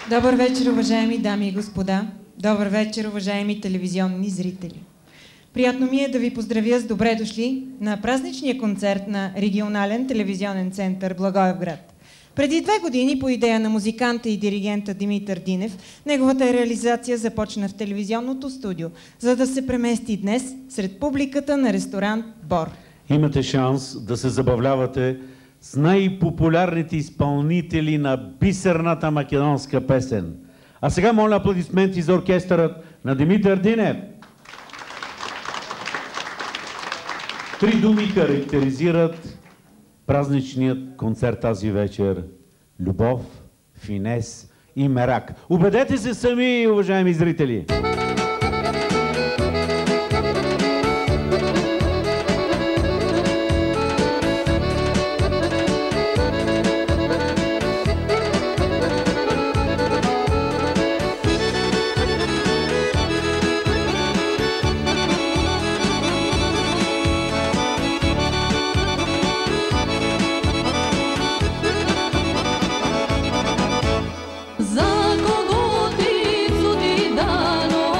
Добър вечер, уважаеми дами и господа. Добър вечер, уважаеми телевизионни зрители. Приятно ми е да ви поздравя с добре дошли на празничния концерт на Регионален телевизионен център Благоевград. Преди 2 години по идея на музиканта и диригента Димитър Динев, неговата реализация започна в телевизионното студио, за да се премести днес сред публиката на ресторант Бор. Имате шанс да се забавлявате с най-популярните изпълнители на бисерната македонска песен. А сега моля аплодисменти за оркестърът на Димитър Динев. 3 думи характеризират празничният концерт тази вечер. Любов, финес и мерак. Убедете се сами, уважаеми зрители! За кого ти суди дано?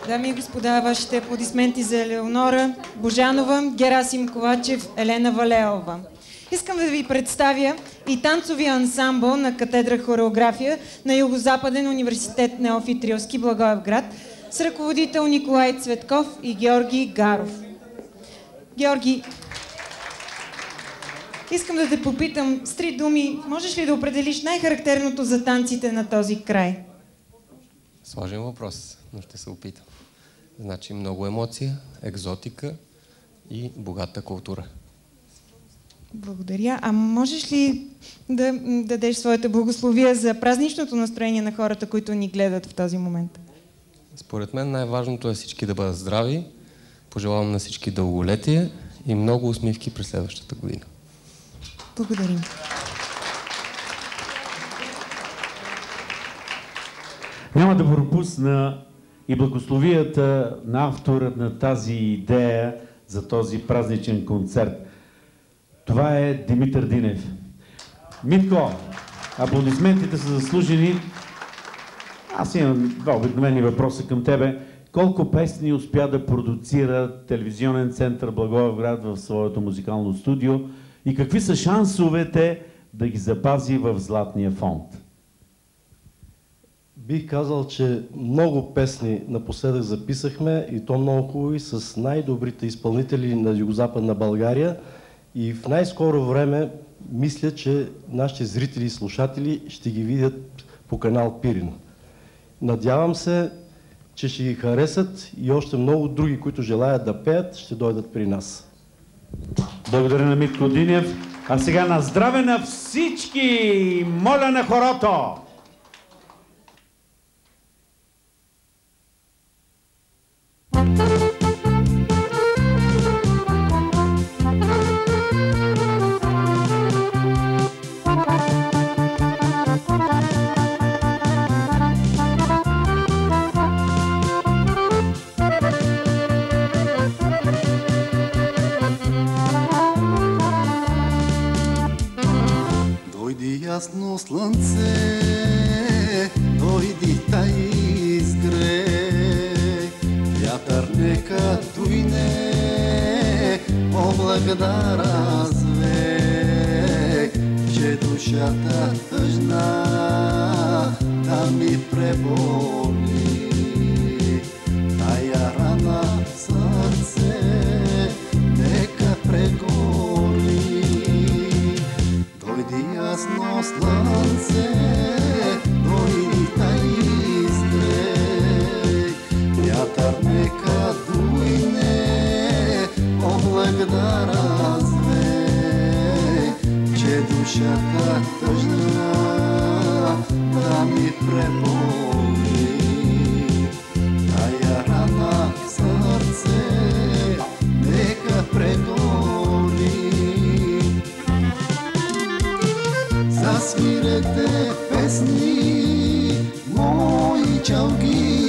Дами и господа, вашите аплодисменти за Елеонора Божанова, Герасим Ковачев, Елена Валеова. Искам да ви представя и танцовия ансамбъл на катедра хореография на Югозападен университет Неофит Рилски, Благоевград, с ръководител Николай Цветков и Георги Гаров. Георги, искам да те попитам с 3 думи, можеш ли да определиш най-характерното за танците на този край? Сложен въпрос, но ще се опитам. Значи много емоция, екзотика и богата култура. Благодаря. А можеш ли да дадеш своята благословия за празничното настроение на хората, които ни гледат в този момент? Според мен най-важното е всички да бъдат здрави. Пожелавам на всички дълголетие и много усмивки през следващата година. Благодарим. Няма да пропусна и благословията на авторът на тази идея за този празничен концерт. Това е Димитър Динев. Митко, аплодисментите са заслужени. Аз имам 2 обикновени въпроса към тебе. Колко песни успя да продуцира телевизионен център Благоевград в своето музикално студио и какви са шансовете да ги запази в Златния фонд? Бих казал, че много песни напоследък записахме и то много хубави с най-добрите изпълнители на Югозападна България и в най-скоро време мисля, че нашите зрители и слушатели ще ги видят по канал Пирин. Надявам се, че ще ги харесат и още много други, които желаят да пеят, ще дойдат при нас. Благодаря на Митко Динев. А сега на здраве на всички! Моля на хорото! Дойди ясно слънце, дойди тай изгрей, вятър нека дуйне, облак да развей, че душата тъжна да ми преболи. Тая рана в сърце нека прегори. Дойди ясно слънце, дойди тай изгрей, вятър нека дуйне, облак да развей, че душата тъжна да ми преболи. Тая рана в сърце нека прегори. Засвирете песни, мои чалги,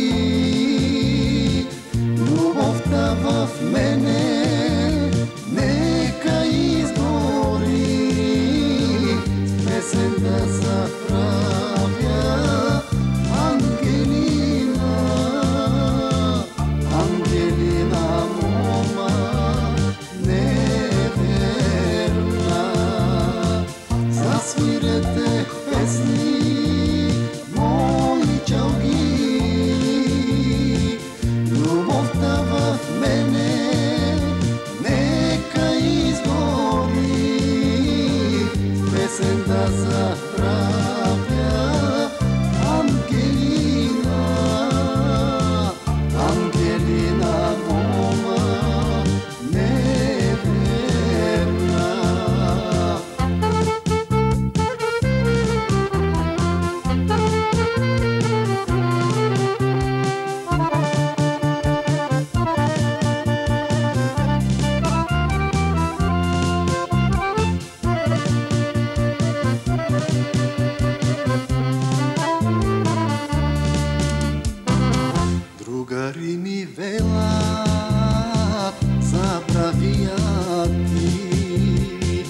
любовта в мене нека изгори. Песен да заправя Ангелина, Ангелина мома неверна. Засвирете песни, мои чалги, любовта в мене нека изгори. Песен да заправя Ангелина, Ангелина мома неверна. Другари ми велат, забравя ти,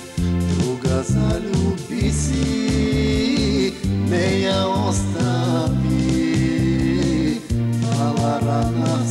друга залюби си, не я остави. Ала рана в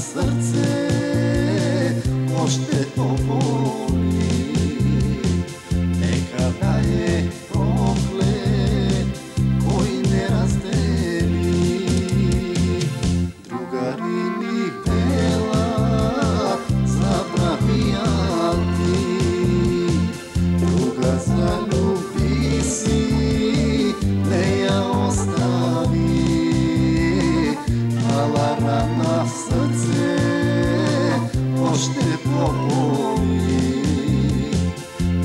попови.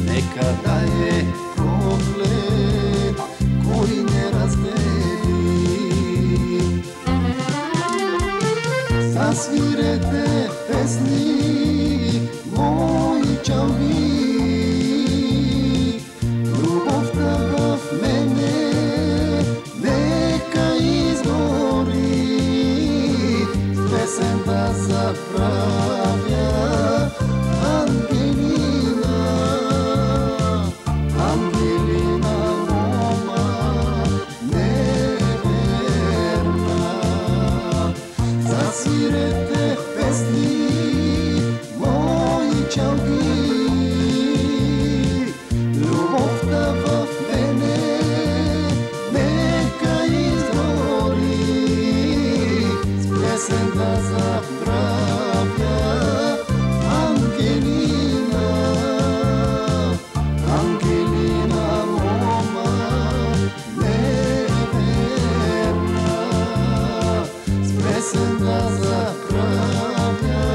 Нека да е проклет, кой не раздели. Засвирете песни, мои чалги, любовта в мене нека изгори. С песен да заправя Ангелина, Ангелина мома неверна. Засвирете песни, мои чалги, любовта в мене нека изгори. С песен да заправя Ангелина, Ангелина мома неверна. С песен да заправя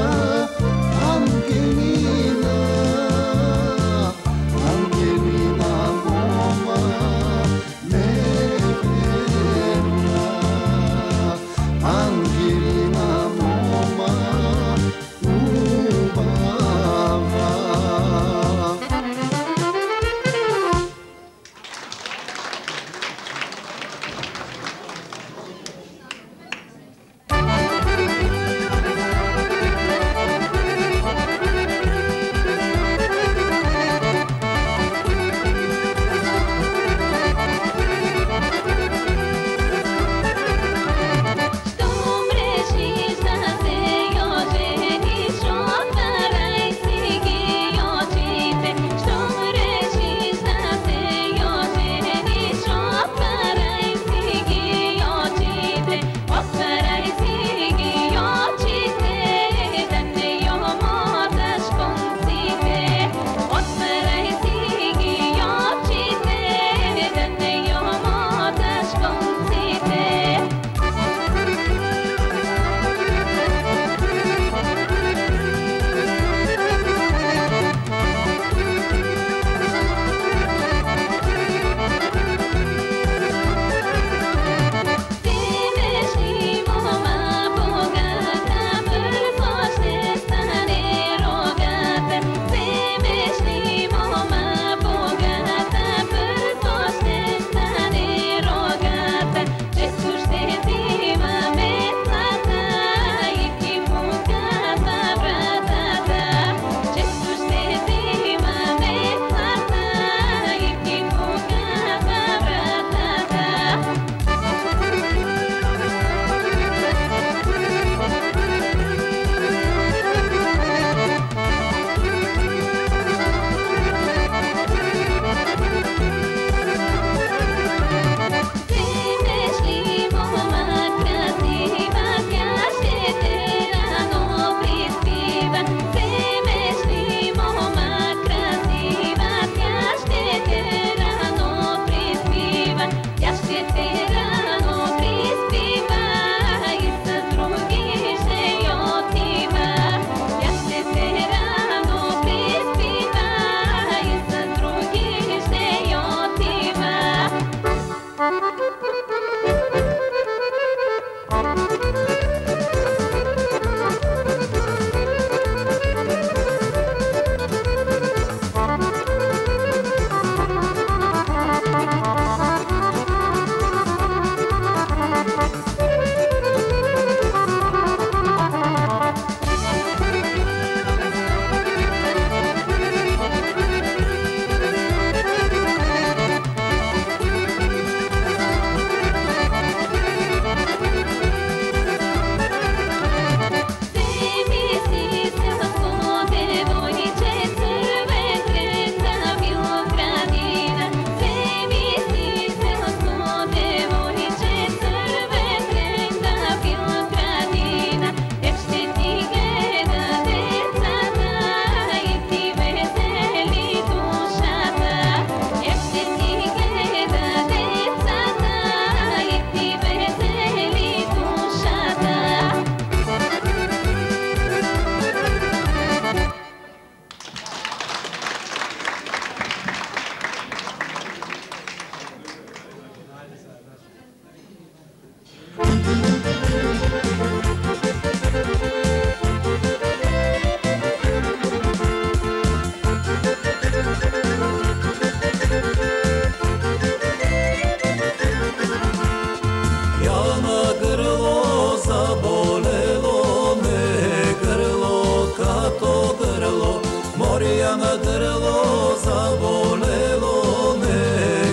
na grlo zabolelo me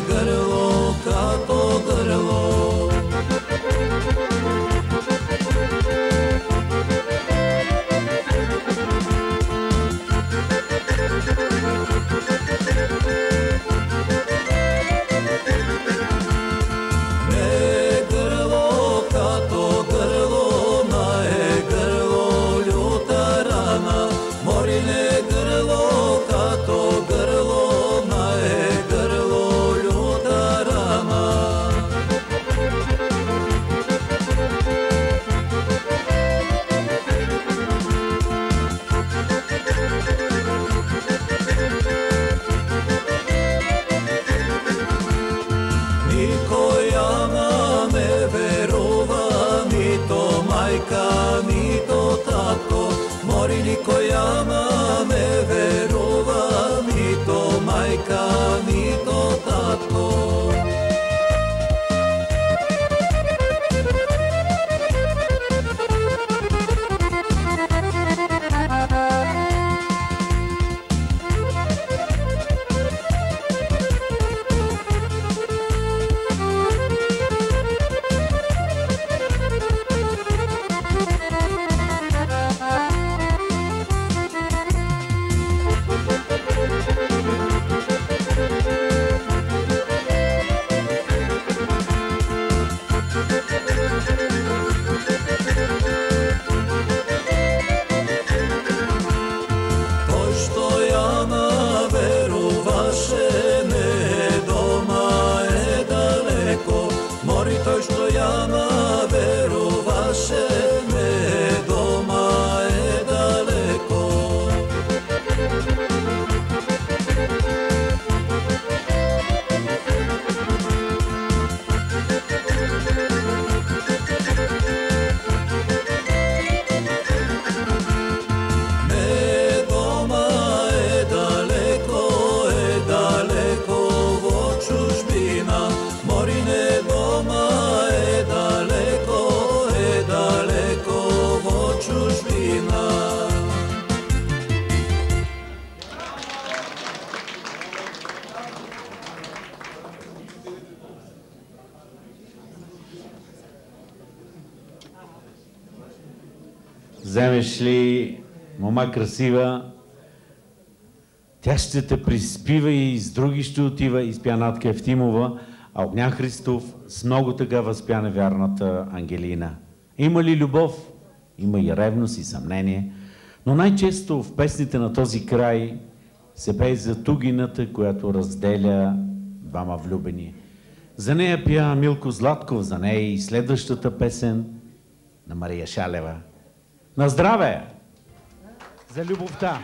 grlo kato grlo. Вземеш ли мома красива, тя ще те приспива и с други ще отива, изпя Натка Евтимова, а Огнян Христов с много тъга възпя невярната Ангелина. Има ли любов? Има и ревност и съмнение, но най-често в песните на този край се пее за тугината, която разделя двама влюбени. За нея пя Милко Златков, за нея и следващата песен на Мария Шалева. На здраве! За любовта!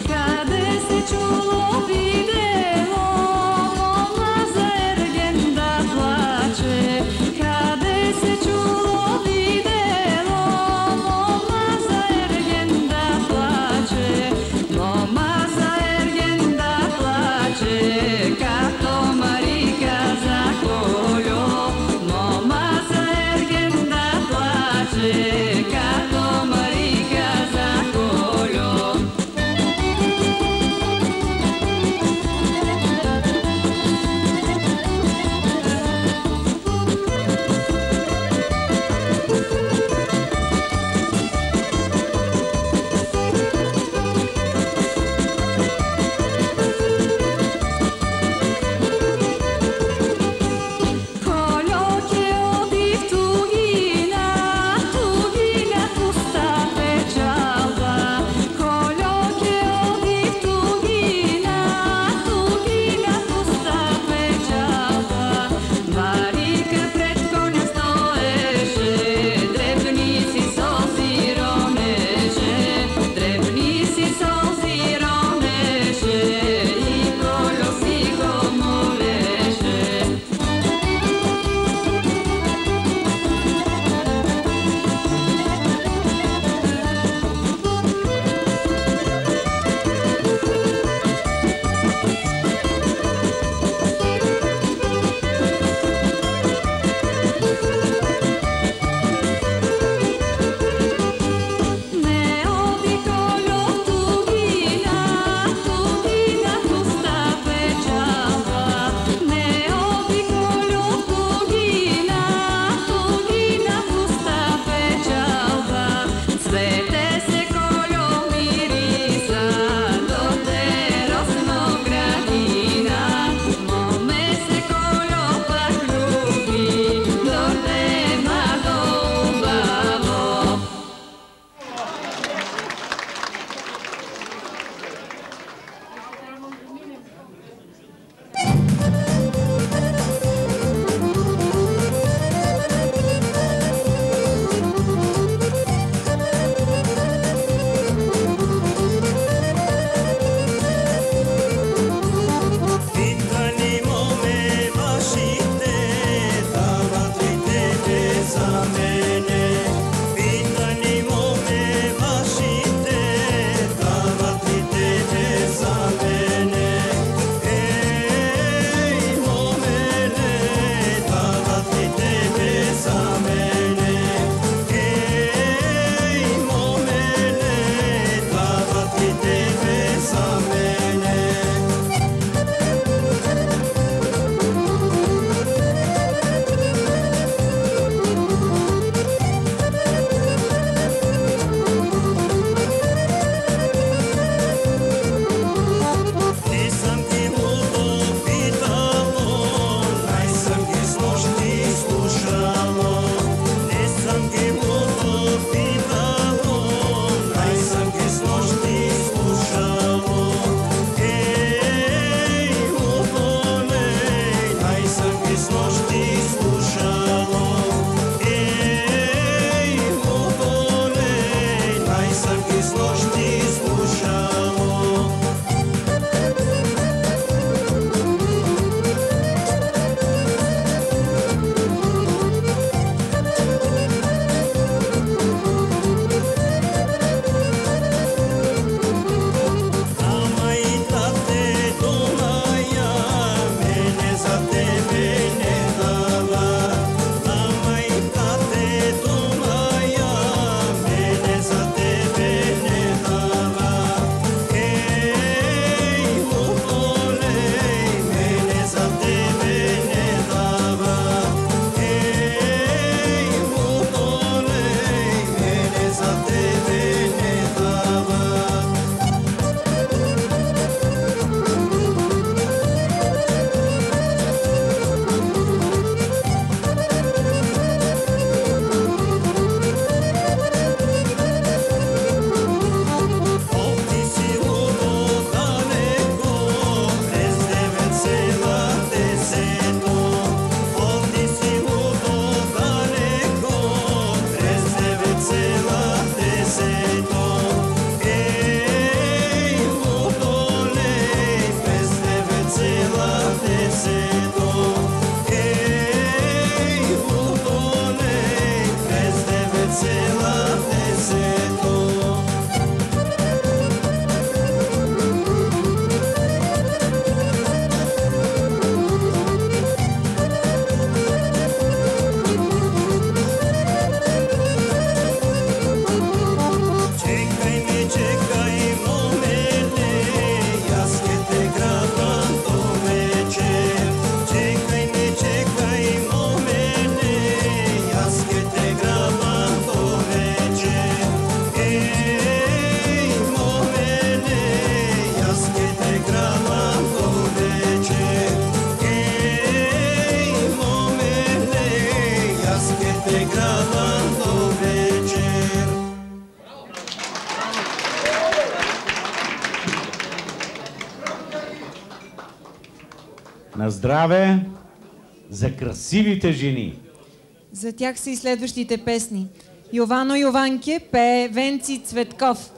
Къде се чуло видело града до вечер. На здраве за красивите жени! За тях са и следващите песни. Йовано Йованке пее Венци Цветков.